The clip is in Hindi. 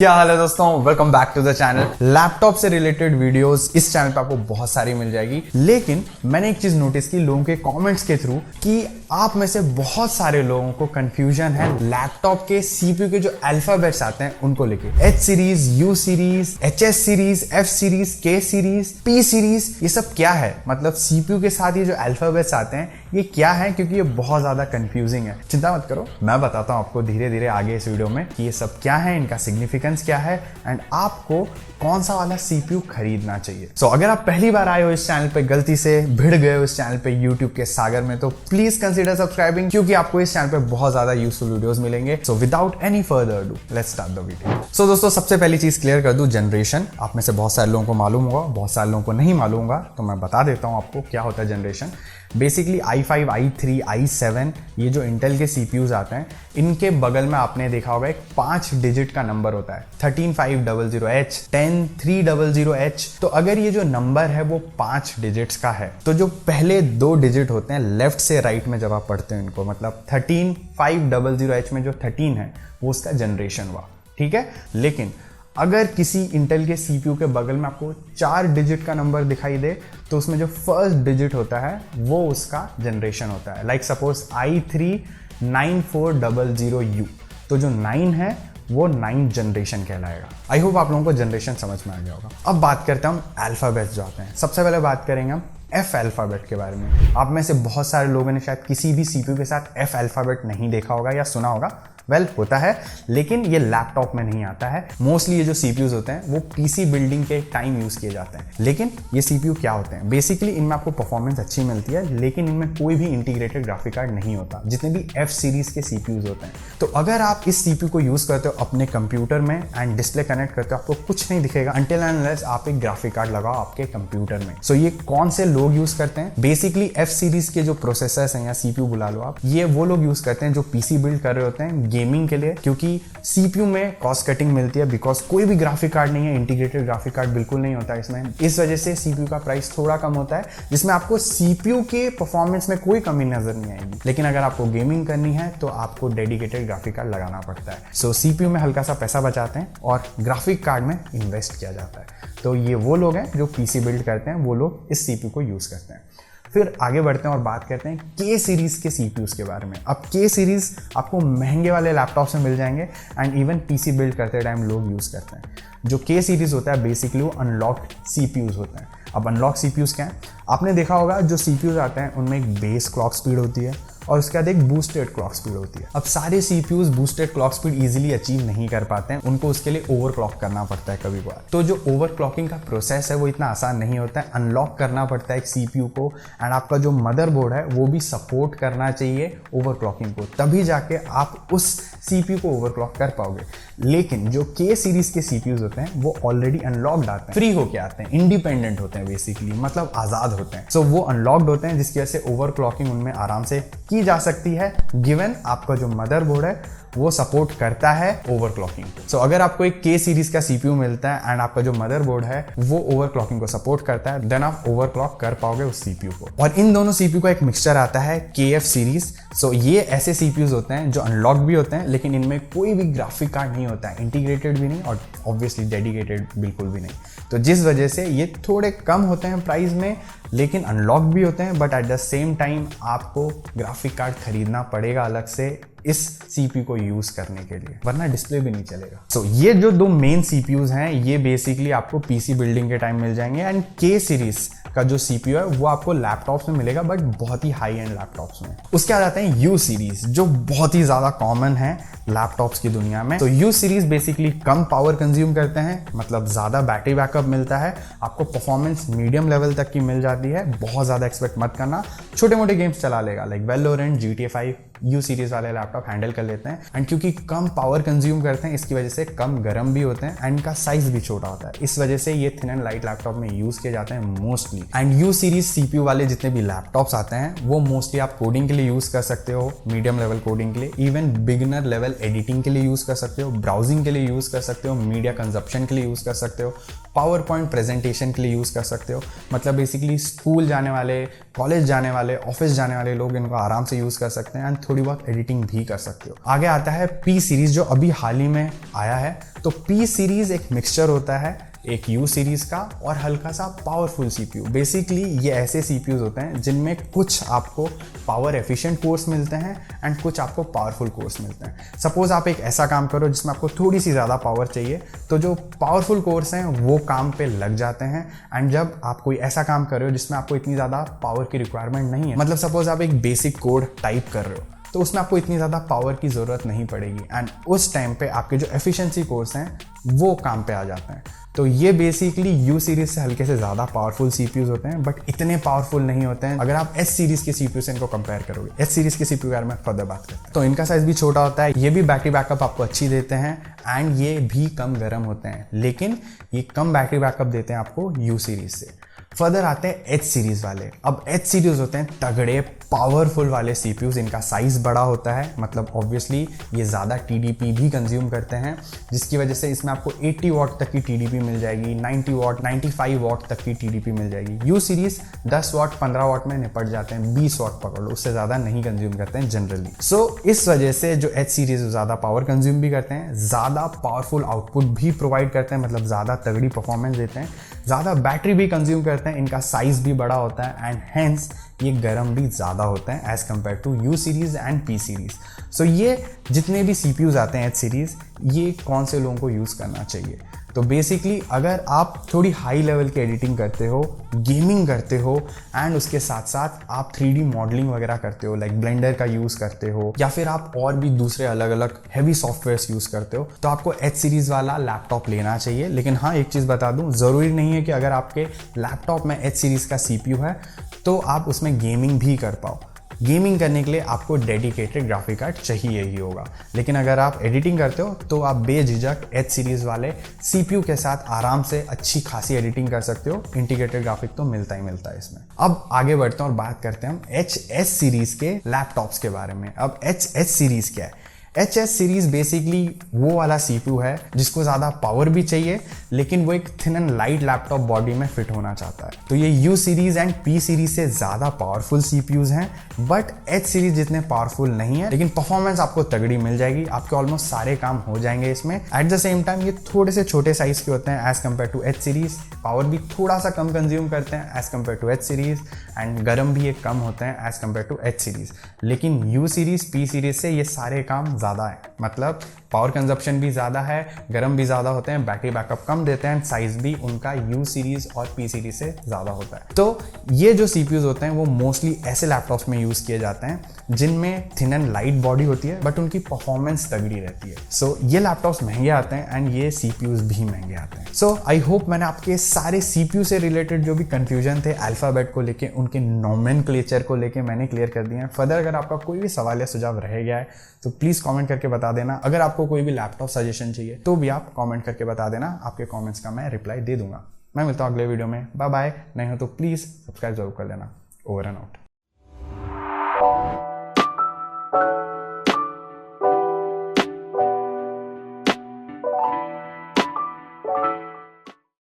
क्या हाल है दोस्तों, welcome back to the channel. Laptop से रिलेटेड वीडियोस इस चैनल पे आपको बहुत सारी मिल जाएगी, लेकिन मैंने एक चीज नोटिस की लोगों के कमेंट्स के थ्रू कि आप में से बहुत सारे लोगों को कंफ्यूजन है लैपटॉप के सीपीयू के जो अल्फाबेट्स आते हैं उनको लेके। H series, you series, HS series, F series, के सीरीज, पी सीरीज, ये सब क्या है? मतलब सीपीयू के साथ ये जो अल्फाबेट्स आते हैं ये क्या है, क्योंकि ये बहुत ज्यादा कंफ्यूजिंग है। चिंता मत करो, मैं बताता हूँ आपको धीरे धीरे आगे इस वीडियो में कि ये सब क्या है, इनका सिग्निफिकेंस क्या है एंड आपको कौन सा वाला सीपीयू खरीदना चाहिए। सो अगर आप पहली बार आए हो इस चैनल पे, गलती से भिड़ गए हो इस चैनल पे यूट्यूब के सागर में, तो प्लीज कंसीडर सब्सक्राइबिंग, क्योंकि आपको इस चैनल पे बहुत ज्यादा यूजफुल वीडियोस मिलेंगे। So without any further ado let's start the video. So दोस्तों, सबसे पहली चीज क्लियर कर दूं, जनरेशन। आप में से बहुत सारे लोगों को मालूम होगा, बहुत सारे लोगों को नहीं मालूम होगा, तो मैं बता देता हूं आपको क्या होता है generation. Basically i5, i3, i7 ये जो इंटेल के सीपीयूज आते हैं, इनके बगल में आपने देखा होगा एक 5 डिजिट का नंबर होता है, 13500H, 10300H। तो अगर ये जो नंबर है वो 5 डिजिट्स का है, तो जो पहले 2 डिजिट होते हैं लेफ्ट से राइट में जब आप पढ़ते हैं इनको, मतलब 13500H में जो 13 है वो उसका जनरेशन हुआ, ठीक है। लेकिन अगर किसी इंटेल के सीपीयू के बगल में आपको 4 डिजिट का नंबर दिखाई दे, तो उसमें जो फर्स्ट डिजिट होता है वो उसका जनरेशन होता है। लाइक सपोज i39400U, तो जो 9 है वो 9th जनरेशन कहलाएगा। आई होप आप लोगों को जनरेशन समझ में आ गया होगा। अब बात करते हैं हम अल्फाबेट्स जो आते हैं। सबसे पहले बात करेंगे हम एफ अल्फाबेट के बारे में। आप में से बहुत सारे लोगों ने शायद किसी भी सीपीयू के साथ एफ अल्फाबेट नहीं देखा होगा या सुना होगा। वेल, होता है, लेकिन ये लैपटॉप में नहीं आता है। मोस्टली ये जो सीपीयूज होते हैं वो पीसी बिल्डिंग के टाइम यूज किए जाते हैं। लेकिन ये सीपीयू क्या होते हैं? बेसिकली इनमें आपको परफॉर्मेंस अच्छी मिलती है, लेकिन इनमें कोई भी इंटीग्रेटेड ग्राफिक कार्ड नहीं होता, जितने भी एफ सीरीज के सीपीयूज होते हैं। तो अगर आप इस सीपीयू को यूज करते हो अपने कंप्यूटर में एंड डिस्प्ले कनेक्ट करते हो, आपको कुछ नहीं दिखेगा अनटिल एंड अनलेस आप एक ग्राफिक कार्ड लगाओ आपके कंप्यूटर में। सो ये कौन से लोग यूज करते हैं? बेसिकली एफ सीरीज के जो प्रोसेसर्स हैं या सीपीयू बुला लो आप, ये वो लोग यूज करते हैं जो पीसी बिल्ड कर रहे होते हैं गेमिंग के लिए, क्योंकि सीपीयू में कॉस्ट कटिंग मिलती है, बिकॉज कोई भी ग्राफिक कार्ड नहीं है, इंटीग्रेटेड ग्राफिक कार्ड बिल्कुल नहीं होता इसमें। इस वजह से सीपीयू का प्राइस थोड़ा कम होता है, जिसमें आपको सीपीयू के परफॉर्मेंस में कोई कमी नजर नहीं आएगी। लेकिन अगर आपको गेमिंग करनी है तो आपको डेडिकेटेड ग्राफिक कार्ड लगाना पड़ता है। सो सीपीयू में हल्का सा पैसा बचाते हैं और ग्राफिक कार्ड में इन्वेस्ट किया जाता है। तो ये वो लोग हैं जो पीसी बिल्ड करते हैं, वो लोग इस सीपीयू को यूज करते हैं। फिर आगे बढ़ते हैं और बात करते हैं के सीरीज के सीपीयूज के बारे में। अब के सीरीज आपको महंगे वाले लैपटॉप में मिल जाएंगे एंड इवन पीसी बिल्ड करते टाइम लोग यूज करते हैं। जो के सीरीज होता है बेसिकली वो अनलॉक्ड सीपीयूज होते हैं। अब अनलॉक सीपीयूज क्या है? आपने देखा होगा जो सीपीयूज आते हैं उनमें एक बेस क्लॉक स्पीड होती है और उसके बाद एक बूस्टेड क्लॉक स्पीड होती है। अब सारे CPUs boosted clock speed easily achieve नहीं कर पाते हैं, उनको उसके लिए ओवरक्लॉक करना पड़ता है कभी बार। तो जो ओवरक्लॉकिंग का प्रोसेस है वो इतना आसान नहीं होता है, अनलॉक करना पड़ता है एक सीपीयू को, एंड आपका जो मदरबोर्ड है वो भी सपोर्ट करना चाहिए ओवरक्लॉकिंग को, तभी जाके आप उस सीपीयू को ओवरक्लॉक कर पाओगे। लेकिन जो के सीरीज के सीपीयूज होते हैं वो ऑलरेडी अनलॉक्ड आते हैं, फ्री होके आते हैं, इंडिपेंडेंट होते हैं, बेसिकली मतलब आजाद होते हैं। सो वो अनलॉक्ड होते हैं, जिसकी वजह से ओवरक्लॉकिंग उनमें आराम से की जा सकती है, गिवन आपका जो मदरबोर्ड है वो सपोर्ट करता है ओवरक्लॉकिंग को। सो अगर आपको एक के सीरीज का सीपीयू मिलता है एंड आपका जो मदरबोर्ड है वो ओवरक्लॉकिंग को सपोर्ट करता है, देन आप ओवरक्लॉक कर पाओगे उस सीपीयू को। और इन दोनों सीपीयू का एक मिक्सचर आता है केएफ सीरीज। सो ये ऐसे सीपीयूज होते हैं जो अनलॉक्ड भी होते हैं, लेकिन इनमें कोई भी ग्राफिक कार्ड नहीं होता है, इंटीग्रेटेड भी नहीं और ऑब्वियसली डेडिकेटेड बिल्कुल भी नहीं। तो जिस वजह से ये थोड़े कम होते हैं प्राइस में, लेकिन अनलॉक भी होते हैं, but at the same time आपको ग्राफिक कार्ड खरीदना पड़ेगा अलग से इस सीपीयू को यूज करने के लिए, वरना डिस्प्ले भी नहीं चलेगा। सो ये जो 2 मेन सीपीयूज हैं ये बेसिकली आपको पीसी बिल्डिंग के टाइम मिल जाएंगे, एंड के सीरीज का जो सीपीयू है वो आपको लैपटॉप्स में मिलेगा, बट बहुत ही हाई एंड लैपटॉप्स में। उसके बाद आते हैं यू सीरीज, जो बहुत ही ज्यादा कॉमन है लैपटॉप्स की दुनिया में। तो you series basically come power consume करते हैं, मतलब ज्यादा बैटरी बैकअप मिलता है, आपको परफॉर्मेंस मीडियम लेवल तक की मिल जाती है, बहुत ज्यादा एक्सपेक्ट मत करना, छोटे मोटे गेम्स चला लेगा, like Valorant, GTA 5 you series वाले लैपटॉप हैंडल कर लेते हैं। एंड क्योंकि कम पावर कंज्यूम करते हैं इसकी वजह से कम गर्म भी होते हैं, एंड इनका साइज भी छोटा होता है, इस वजह से ये थिन एंड लाइट लैपटॉप में यूज किए जाते हैं mostly. And you series CPU वाले जितने भी लैपटॉप्स आते हैं वो मोस्टली आप कोडिंग के लिए यूज कर सकते हो, मीडियम लेवल कोडिंग के लिए, इवन बिगिनर लेवल एडिटिंग के लिए यूज कर सकते हो, ब्राउजिंग के लिए यूज कर सकते हो, मीडिया कंजप्शन के लिए यूज कर सकते हो, पावर पॉइंट प्रेजेंटेशन के लिए यूज कर सकते हो। मतलब बेसिकली स्कूल जाने वाले, कॉलेज जाने वाले, ऑफिस जाने वाले लोग इनको आराम से यूज कर सकते हैं, एंड थोड़ी बहुत एडिटिंग भी कर सकते हो। आगे आता है पी सीरीज जो अभी हाल ही में आया है। तो पी सीरीज एक मिक्सचर होता है एक यू सीरीज का और हल्का सा पावरफुल सीपीयू। बेसिकली ये ऐसे सीपीयूज होते हैं जिनमें कुछ आपको पावर एफिशिएंट कोर्स मिलते हैं एंड कुछ आपको पावरफुल कोर्स मिलते हैं। सपोज आप एक ऐसा काम करो जिसमें आपको थोड़ी सी ज़्यादा पावर चाहिए, तो जो पावरफुल कोर्स हैं वो काम पे लग जाते हैं। एंड जब आप कोई ऐसा काम कर रहे हो जिसमें आपको इतनी ज़्यादा पावर की रिक्वायरमेंट नहीं है, मतलब सपोज आप एक बेसिक कोड टाइप कर रहे हो, तो उसमें आपको इतनी ज़्यादा पावर की ज़रूरत नहीं पड़ेगी एंड उस टाइम पे आपके जो एफिशिएंसी कोर्स हैं वो काम पे आ जाते हैं। तो ये बेसिकली यू सीरीज से हल्के से ज़्यादा पावरफुल सीपीयूज होते हैं, बट इतने पावरफुल नहीं होते हैं अगर आप एस सीरीज के सीपीयू से इनको कंपेयर करोगे। एस सीरीज के सीपीयू के बारे में फर्दर बात करते हैं। तो इनका साइज भी छोटा होता है, ये भी बैटरी बैकअप आपको अच्छी देते हैं एंड ये भी कम गर्म होते हैं, लेकिन ये कम बैटरी बैकअप देते हैं आपको यू सीरीज से। फर्दर आते हैं एच सीरीज वाले। अब एच सीरीज होते हैं तगड़े पावरफुल वाले सीपीयूज। इनका साइज बड़ा होता है, मतलब ऑब्वियसली ये ज़्यादा टीडीपी भी कंज्यूम करते हैं, जिसकी वजह से इसमें आपको 80 वॉट तक की टीडीपी मिल जाएगी, 90 वॉट 95 वॉट तक की टीडीपी मिल जाएगी। यू सीरीज 10 वॉट 15 वॉट में निपट जाते हैं, 20 वॉट पकड़ लो, उससे ज़्यादा नहीं कंज्यूम करते हैं जनरली। सो इस वजह से जो एच सीरीज ज़्यादा पावर कंज्यूम भी करते हैं, ज़्यादा पावरफुल आउटपुट भी प्रोवाइड करते हैं, मतलब ज़्यादा तगड़ी परफॉर्मेंस देते हैं, ज़्यादा बैटरी भी कंज्यूम करते हैं, इनका साइज भी बड़ा होता है एंड हेंस ये गर्म भी ज़्यादा होते हैं as compare to U series and P series. So ये जितने भी सीपीयूज आते हैं एच सीरीज़, ये कौन से लोगों को यूज़ करना चाहिए? तो बेसिकली अगर आप थोड़ी हाई लेवल की एडिटिंग करते हो, गेमिंग करते हो एंड उसके साथ साथ आप 3D मॉडलिंग वगैरह करते हो, लाइक ब्लेंडर का यूज़ करते हो, या फिर आप और भी दूसरे अलग अलग हैवी सॉफ्टवेयर्स यूज़ करते हो, तो आपको एच सीरीज़ वाला लैपटॉप लेना चाहिए। लेकिन हाँ, एक चीज़ बता दूँ, ज़रूरी नहीं है कि अगर आपके लैपटॉप में एच सीरीज़ का सीपीयू है तो आप उसमें गेमिंग भी कर पाओ। गेमिंग करने के लिए आपको डेडिकेटेड ग्राफिक कार्ड चाहिए ही होगा, लेकिन अगर आप एडिटिंग करते हो तो आप बेझिझक एच सीरीज़ वाले सीपीयू के साथ आराम से अच्छी खासी एडिटिंग कर सकते हो। इंटीग्रेटेड ग्राफिक तो मिलता ही मिलता है इसमें। अब आगे बढ़ते हैं और बात करते हैं हम एच एस सीरीज़ के लैपटॉप्स के बारे में। अब एच एस सीरीज़ क्या है? एच एस सीरीज बेसिकली वो वाला सीपीयू है जिसको ज़्यादा पावर भी चाहिए, लेकिन वो एक thin and light laptop body में फिट होना चाहता है। तो ये you series and P series से ज़्यादा पावरफुल सीपीयूज हैं, बट एच सीरीज जितने पावरफुल नहीं है, लेकिन परफॉर्मेंस आपको तगड़ी मिल जाएगी, आपके ऑलमोस्ट सारे काम हो जाएंगे इसमें। एट द सेम टाइम ये थोड़े से छोटे साइज के होते हैं as compare to H series, power भी थोड़ा सा कम कंज्यूम करते हैं as compare to H series and गर्म भी एक कम होते हैं as compare to H series. लेकिन यू सीरीज पी सीरीज से ये सारे काम ज़्यादा है, मतलब पावर कंजप्शन भी ज़्यादा है, गर्म भी ज़्यादा होते हैं, बैटरी बैकअप कम देते हैं, साइज भी उनका यू सीरीज और पी सीरीज से ज़्यादा होता है। तो ये जो सीपीयूज होते हैं वो मोस्टली ऐसे लैपटॉप्स में यूज़ किए जाते हैं जिनमें थिन एंड लाइट बॉडी होती है बट उनकी परफॉर्मेंस तगड़ी रहती है। सो ये लैपटॉप्स महंगे आते हैं एंड ये सीपीयूज भी महंगे आते हैं। सो आई होप मैंने आपके सारे सीपीयू से रिलेटेड जो भी कंफ्यूजन थे अल्फाबेट को लेके, उनके नोमेनक्लेचर को लेके मैंने क्लियर कर दिए हैं। फर्दर अगर आपका कोई भी सवाल या सुझाव रह गया है तो प्लीज़ कमेंट करके बता देना। अगर आपको कोई भी लैपटॉप सजेशन चाहिए तो भी आप कमेंट करके बता देना, आपके कमेंट्स का मैं रिप्लाई दे दूंगा। मैं मिलता हूँ अगले वीडियो में। Bye bye. नहीं हो तो प्लीज़ सब्सक्राइब जरूर कर लेना। Over and out.